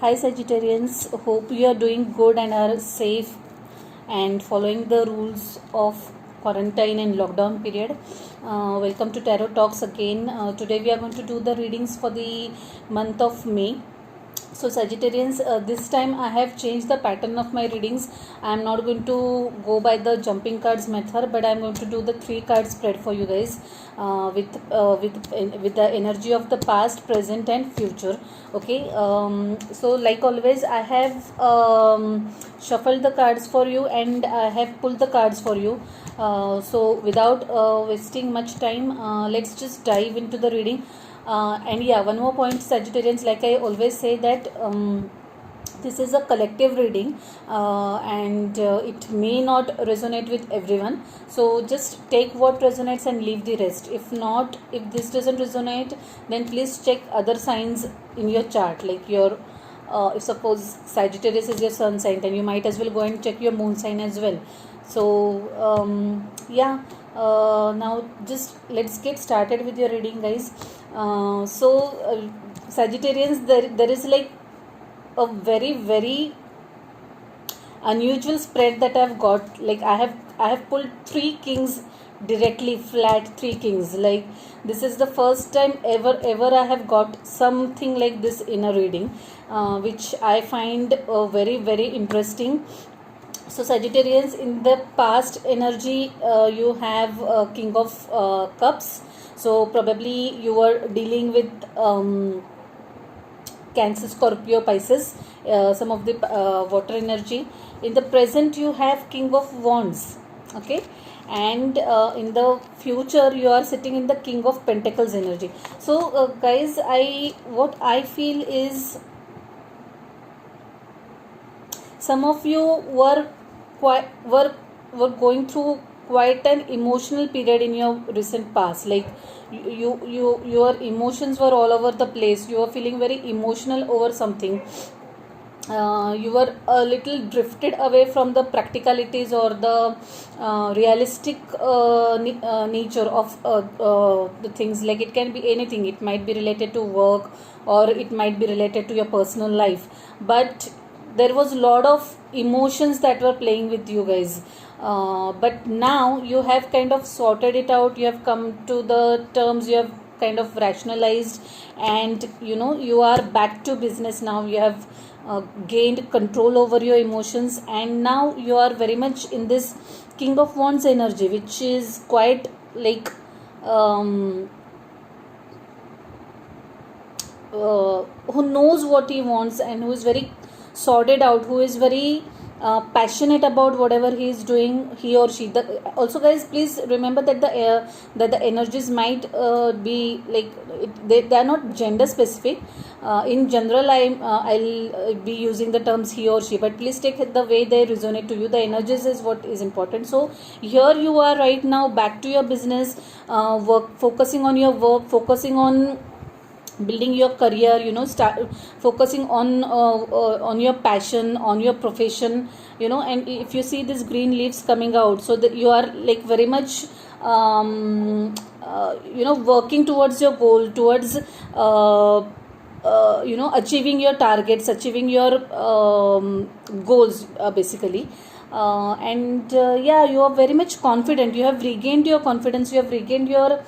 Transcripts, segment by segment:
Hi Sagittarians, hope you are doing good and are safe and following the rules of quarantine and lockdown period. Welcome to Tarot Talks again. Today we are going to do the readings for the month of May. So Sagittarians, this time I have changed the pattern of my readings. I am not going to go by the jumping cards method, but I am going to do the 3 card spread for you guys with the energy of the past, present and future. Okay, so like always I have shuffled the cards for you and I have pulled the cards for you. So without wasting much time, let's just dive into the reading. And yeah, one more point, Sagittarians, like I always say that this is a collective reading and it may not resonate with everyone, so just take what resonates and leave the rest. If not, if this doesn't resonate, then please check other signs in your chart, like your if suppose Sagittarius is your sun sign, then you might as well go and check your moon sign as well. So now just let's get started with your reading, guys. Sagittarians, there is like a very unusual spread that I've got. Like I have pulled 3 kings directly, flat 3 kings. Like this is the first time ever I have got something like this in a reading, which I find very interesting. So Sagittarians, in the past energy, you have King of Cups. So probably you were dealing with Cancer, Scorpio, Pisces, some of the water energy. In the present you have King of Wands. Okay, and in the future you are sitting in the King of Pentacles energy. So guys, what I feel is some of you were going through quite an emotional period in your recent past. Like your emotions were all over the place. You were feeling very emotional over something. You were a little drifted away from the practicalities or the realistic nature of the things. Like it can be anything. It might be related to work or it might be related to your personal life, but there was a lot of emotions that were playing with you guys. But now you have kind of sorted it out. You have come to the terms. You have kind of rationalized, and you are back to business now. You have gained control over your emotions, and now you are very much in this King of Wands energy, which is quite like who knows what he wants and who is very sorted out, who is very passionate about whatever he is doing, he or she. Also guys, please remember that the energies might be like they are not gender specific. In general, I'll be using the terms he or she, but please take it the way they resonate to you. The energies is what is important. So here you are right now, back to your business, focusing on your work, focusing on building your career, start focusing on your passion, on your profession, and if you see these green leaves coming out, so that you are like very much working towards your goal, towards achieving your targets, achieving your goals, basically. You are very much confident. You have regained your confidence, you have regained your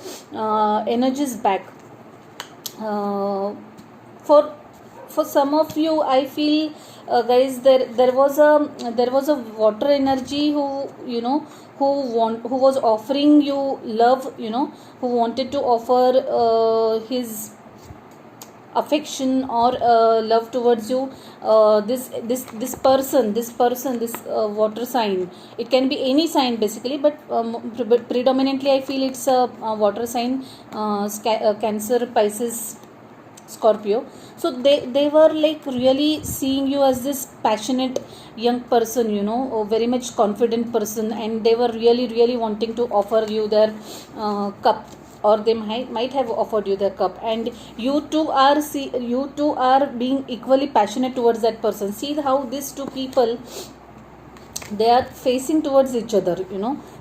energies back. For some of you, I feel guys, there was a water energy who was offering you love, who wanted to offer his affection or love towards you. This person, this water sign, it can be any sign basically, but predominantly I feel it's a water sign, Cancer, Pisces, Scorpio. So they were like really seeing you as this passionate young person, a very much confident person, and they were really wanting to offer you their cup, or they might have offered you their cup, and you two are being equally passionate towards that person. See how these two people, they are facing towards each other,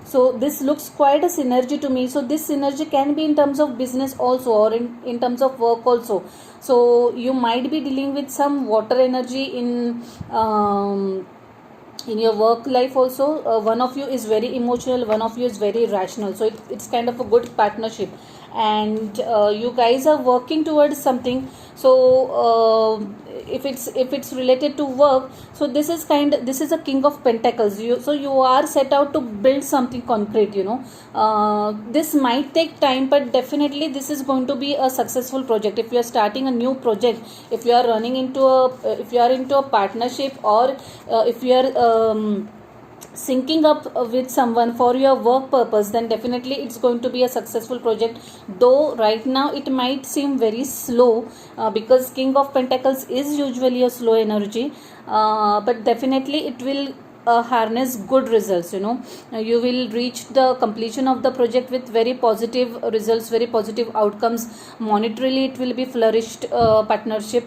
so this looks quite a synergy to me. So this synergy can be in terms of business also, or in terms of work also. So you might be dealing with some water energy in your work life also. One of you is very emotional, one of you is very rational, so it's kind of a good partnership, and you guys are working towards something. So if it's related to work, so this is a king of pentacles. So you are set out to build something concrete, this might take time, but definitely this is going to be a successful project. If you are starting a new project, if you are running into if you are into a partnership, or if you are syncing up with someone for your work purpose, then definitely it's going to be a successful project. Though right now it might seem very slow, because king of pentacles is usually a slow energy, but definitely it will harness good results. You will reach the completion of the project with very positive results, very positive outcomes. Monetarily it will be flourished partnership.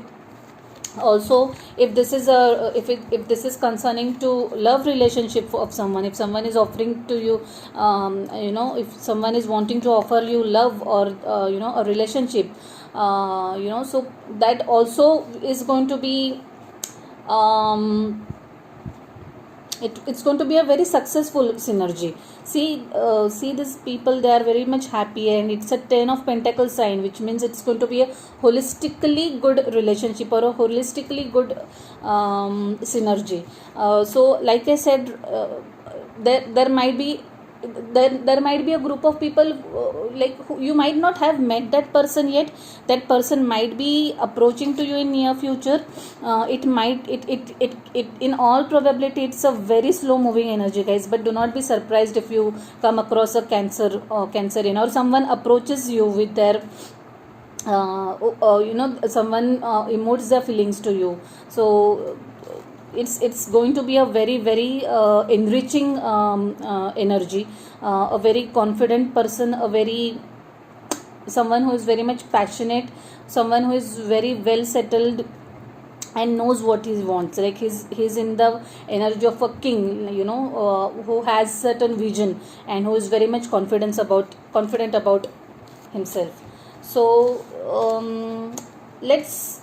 Also, if this is if this is concerning to love relationship of someone, if someone is offering to you, if someone is wanting to offer you love, or a relationship, so that also is going to be it's going to be a very successful synergy. See these people, they are very much happy, and it's a 10 of pentacles sign, which means it's going to be a holistically good relationship, or a holistically good synergy. So like I said, there might be a group of people, you might not have met that person yet. That person might be approaching to you in near future. It in all probability it's a very slow moving energy, guys, but do not be surprised if you come across a cancerian, or someone approaches you with their someone emotes their feelings to you. So it's going to be a very very enriching energy, a very confident person, someone who is very much passionate, someone who is very well settled and knows what he wants. Like he's in the energy of a king, who has certain vision, and who is very much confident about himself. So let's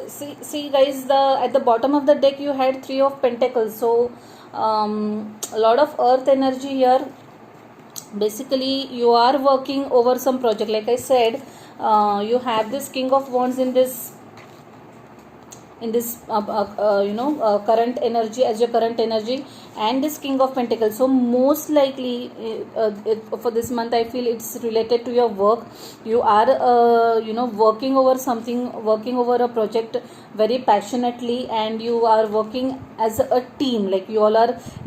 see guys, at the bottom of the deck you had 3 of pentacles. So a lot of earth energy here. Basically you are working over some project. Like I said, you have this king of wands in this current energy, as your current energy, and this king of pentacles. So most likely for this month I feel it's related to your work. You are working over something, working over a project very passionately, and you are working as a team. Like you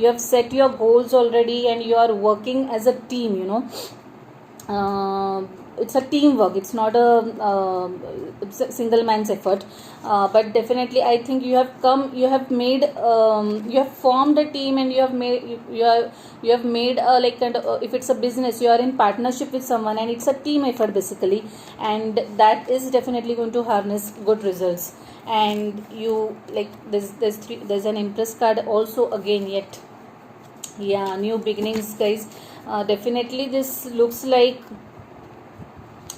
have set your goals already, and you are working as a team. It's a teamwork, it's not a single man's effort, but definitely I think you have formed a team, and you have made a, like, kind of, if it's a business, you are in partnership with someone, and it's a team effort basically, and that is definitely going to harness good results. And you, like, there's an Empress card also again yet. New beginnings, guys. Definitely this looks like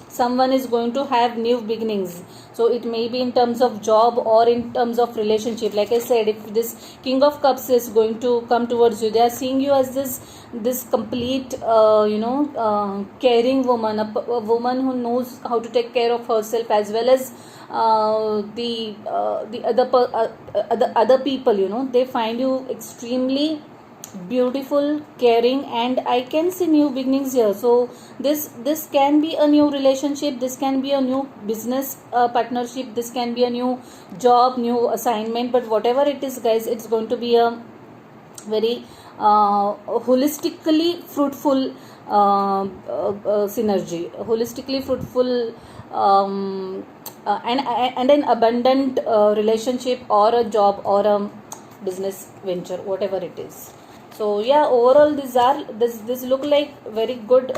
someone is going to have new beginnings. So it may be in terms of job or in terms of relationship. Like I said, if this king of cups is going to come towards you, they are seeing you as this complete caring woman, a woman who knows how to take care of herself, as well as the other people. They find you extremely beautiful, caring, and I can see new beginnings here. So this can be a new relationship, this can be a new business partnership, this can be a new job, new assignment, but whatever it is, guys, it's going to be a very holistically fruitful synergy, holistically fruitful and an abundant relationship, or a job, or a business venture, whatever it is. So overall this look like very good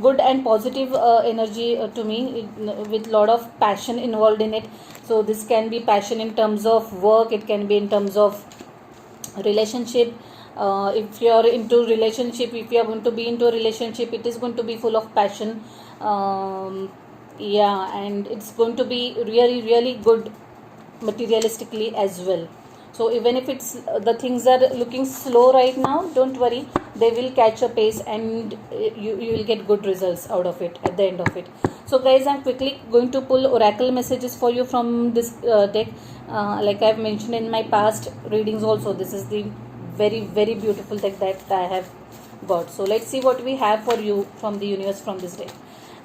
good and positive energy to me, with lot of passion involved in it. So this can be passion in terms of work, it can be in terms of relationship. If you are into relationship, if you are going to be into a relationship, it is going to be full of passion. Yeah, and it's going to be really really good materialistically as well. So even if it's the things are looking slow right now, don't worry, they will catch a pace, and you will get good results out of it at the end of it. So guys, I'm quickly going to pull oracle messages for you from this deck. Like I've mentioned in my past readings also, this is the very very beautiful deck that I have got. So let's see what we have for you from the universe from this deck.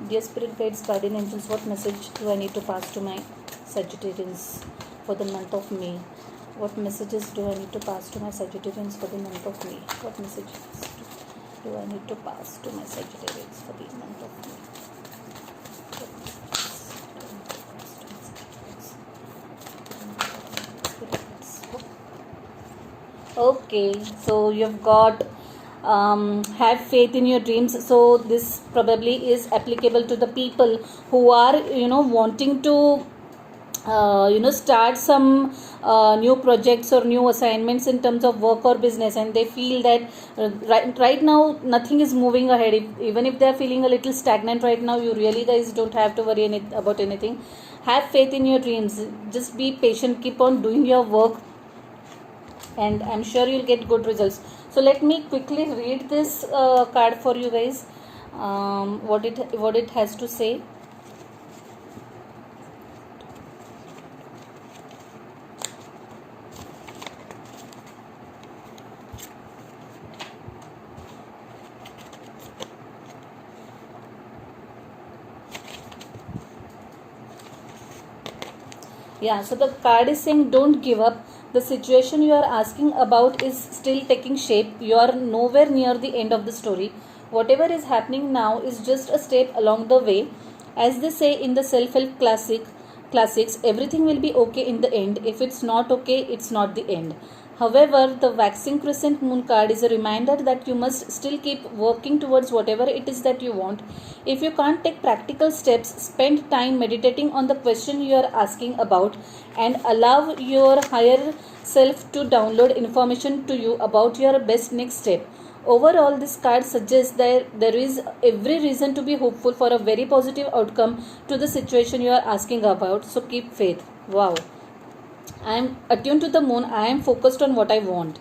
Dear spirit guides, guardian angels, what message do I need to pass to my Sagittarians for the month of May? What messages do I need to pass to my Sagittarians for the month of May? What messages do I need to pass to my Sagittarians for the month of May? Okay, so you've got have faith in your dreams. So this probably is applicable to the people who are wanting to start some new projects or new assignments in terms of work or business, and they feel that right now nothing is moving ahead. Even if they are feeling a little stagnant right now, you really guys don't have to worry about anything. Have faith in your dreams, just be patient, keep on doing your work, and I'm sure you'll get good results. So let me quickly read this card for you guys, what it has to say. Yeah, so the card is saying don't give up. The situation you are asking about is still taking shape. You are nowhere near the end of the story. Whatever is happening now is just a step along the way. As they say in the self-help classics, everything will be okay in the end. If it's not okay, it's not the end. However, the waxing crescent moon card is a reminder that you must still keep working towards whatever it is that you want. If you can't take practical steps, spend time meditating on the question you are asking about, and allow your higher self to download information to you about your best next step. Overall, this card suggests that there is every reason to be hopeful for a very positive outcome to the situation you are asking about. So keep faith. Wow. I am attuned to the moon. I am focused on what I want.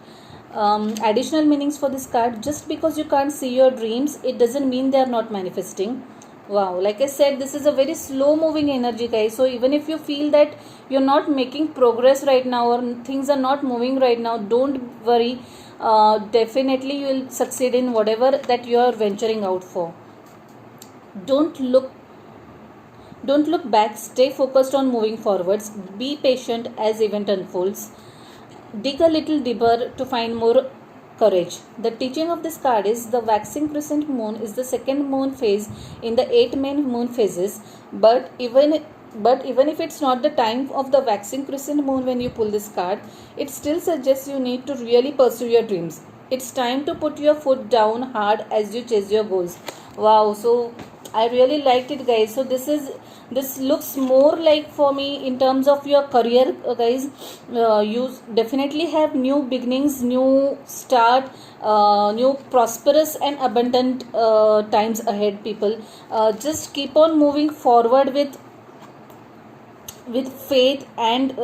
Additional meanings for this card: just because you can't see your dreams, it doesn't mean they are not manifesting. Wow, like I said, this is a very slow moving energy, guys. So even if you feel that you're not making progress right now, or things are not moving right now, don't worry. Definitely you will succeed in whatever that you are venturing out for. Don't look back, stay focused on moving forwards, be patient as event unfolds, dig a little deeper to find more courage. The teaching of this card is the waxing crescent moon is the second moon phase in the 8 main moon phases, but even if it's not the time of the waxing crescent moon when you pull this card, it still suggests you need to really pursue your dreams. It's time to put your foot down hard as you chase your goals. Wow, so I really liked it, guys. So this looks more like, for me, in terms of your career, guys, you definitely have new beginnings, new start, new prosperous and abundant times ahead, people. Just keep on moving forward with faith, and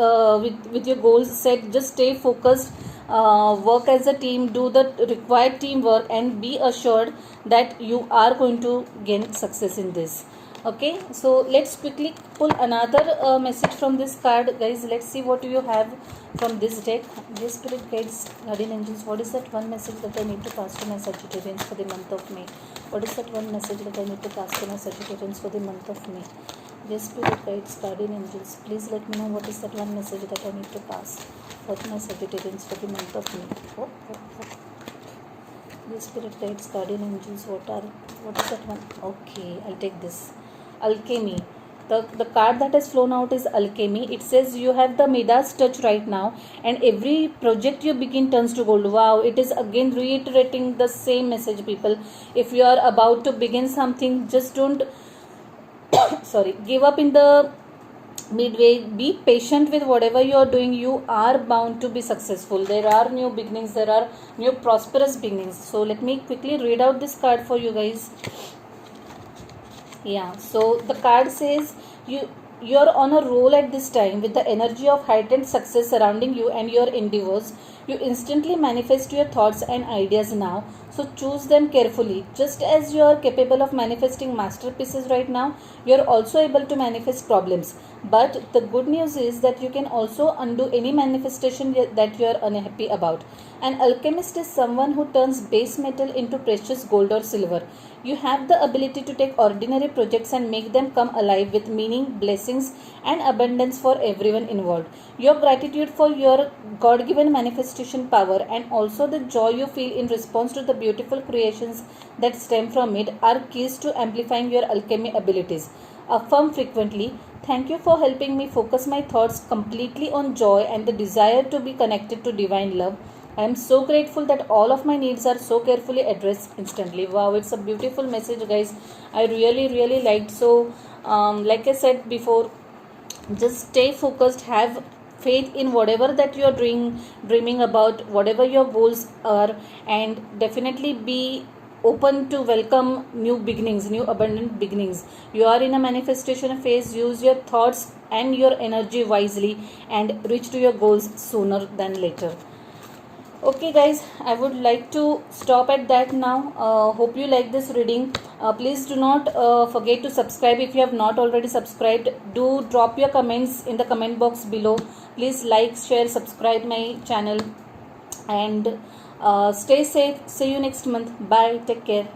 with your goals set. Just stay focused, work as a team, do the required teamwork, and be assured that you are going to gain success in this. Okay, so let's quickly pull another message from this card, guys. Let's see what you have from this deck. Dear spirit guides, guardian angels, what is that one message that I need to pass to my Sagittarians for the month of May? What is that one message that I need to pass to my Sagittarians for the month of May? Dear spirit guides, guardian angels, please let me know what is that one message that I need to pass for my Sagittarians for the month of May. Dear spirit guides, guardian angels, what is that one? Okay, I'll take this. Alchemy. The card that has flown out is Alchemy. It says you have the Midas touch right now, and every project you begin turns to gold. Wow, it is again reiterating the same message, people. If you are about to begin something, just don't give up in the midway. Be patient with whatever you are doing. You are bound to be successful. There are new beginnings, there are new prosperous beginnings. So let me quickly read out this card for you guys. Yeah, so the card says you're on a roll at this time with the energy of heightened success surrounding you and your endeavors. You instantly manifest your thoughts and ideas now, so choose them carefully. Just as you are capable of manifesting masterpieces right now, you're also able to manifest problems. But the good news is that you can also undo any manifestation that you are unhappy about. An alchemist is someone who turns base metal into precious gold or silver. You have the ability to take ordinary projects and make them come alive with meaning, blessings, and abundance for everyone involved. Your gratitude for your God given manifestation power and also the joy you feel in response to the beautiful creations that stem from it are keys to amplifying your alchemy abilities. Affirm frequently, "Thank you for helping me focus my thoughts completely on joy and the desire to be connected to divine love. I am so grateful that all of my needs are so carefully addressed instantly." Wow, it's a beautiful message, guys. I really liked. So, like I said before, just stay focused. Have faith in whatever that you are dreaming about, whatever your goals are, and definitely be open to welcome new beginnings, new abundant beginnings. You are in a manifestation phase. Use your thoughts and your energy wisely and reach to your goals sooner than later. Okay guys, I would like to stop at that now. Hope you like this reading. Please do not forget to subscribe if you have not already subscribed. Do drop your comments in the comment box below. Please like, share, subscribe my channel, and stay safe. See you next month. Bye. Take care.